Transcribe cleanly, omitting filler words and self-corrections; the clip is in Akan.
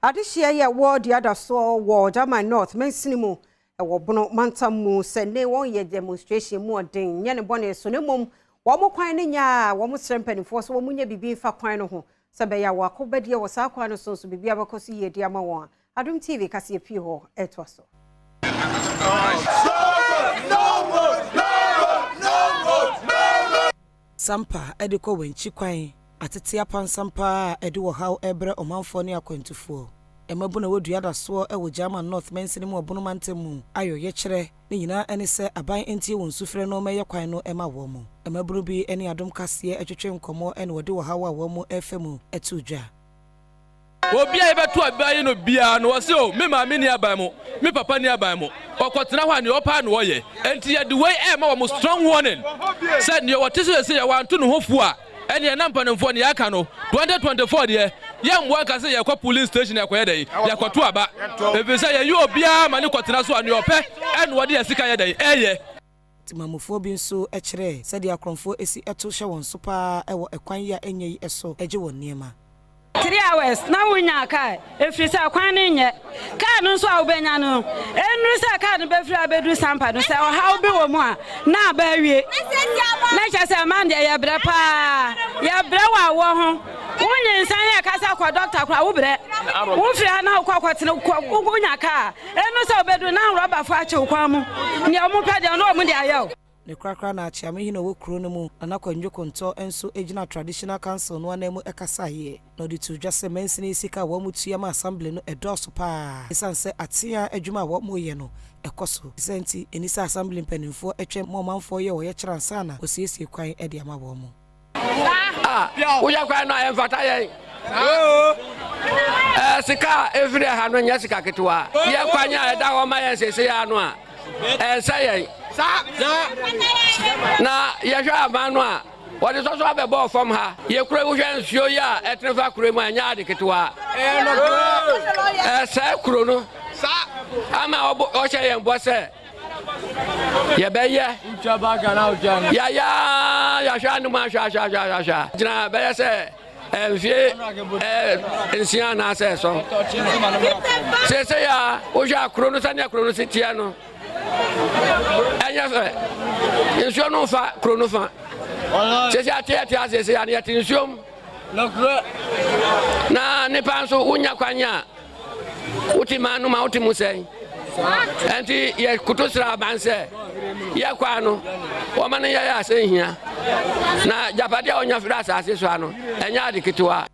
Adishia ya wo Duadoso wo Jaman North Mensinimo wo bono mantamu se ne won ye demonstration mu odin nye ne bone so ne mom wo mo kwan ne nya wo mo srempanifo so wo munya bibi fa kwan no ho se be ya wo akobadie wo sa kwan no so bibi abakoso ye dia ma won Adom TV Kasee pi ho etwaso Sampa ediko wenchi kwan atete apansampa edi wo haw ebre omanfo ne akwantufo emabu na Duadoso e wo Jaman North Mensinimo obono mantemu ayo ye kire ne nyina ene se aban enti won sufre no meye kwan no ema wo mu emaburu bi ene Adom Kasee etwetwe nkomo ene wode wo haw a wo mu efemu etudwa obi a beto abaye no bia no wose o me ma me ni aban mo me papa ni aban mo okotena hwa ne opa no ye enti ye the way e ma wo strong warning said ne wote se ye wanto no hofu a ene na mpanimfo ne aka no 2024 de ye mwa ka se ye kwa police station ye kwa ye dai ye kwato aba ebi se ye obi a ma ne kotena so ane ope ene wode ye sika ye dai eye timamofo bi nso ekire se de akromfo esi eto hye won so pa ewo ekwan ya enyi eso eje won niema 3 hours na wunya kai efiri se kwan ne nye kai no so a obenya no enru se kai no befiri abedu sampa no se o ha obi wo mu a na ba wie na che se man de ye bre pa ye bre wa wo ho wunye nsan ye kasa kwa doctor kwa wo bre wo firi na kwa kwatene wunya ka enru se obedu na roba fo a che kwan mu ne o mu pede no o mu de ayo ne krakra na achiame hina wo kuro no mu na kwanjo konto enso ejina traditional council no anemu ekasa ye no di tudwa se mensini sika wo mutua ma assembly no edoso pa isanse atia adwuma wo mo ye no ekoso senti enisa assembly mpanimfo etwe momanfo ye wo ye kiransa na osiesie kwan ede ama wo mo wo ya kwan na emfata ye sika every ha no nya sika ketwa ye kwanya eda wo ma ye sese ya no a say na yahwa amanu a wode so abebo fom ha ye kure wo hwe nsuo ya etrefa kure mu anya ade ketwa sa kuro no sa ama o che ye mbo se ye beye ya hwa no ma hwa jina beye se enfie ensia na se so se ya o hwa kuro no sania kuro no sitia no enya fe nsuo no fa kuro no fa se atia se ya ne tinsuom na ne panso unya kwanya utima no ma utimu sen enti ye kutosra banse ye kwa no o mane ya se hia na japadia onya fra asase so ano enya adikitwa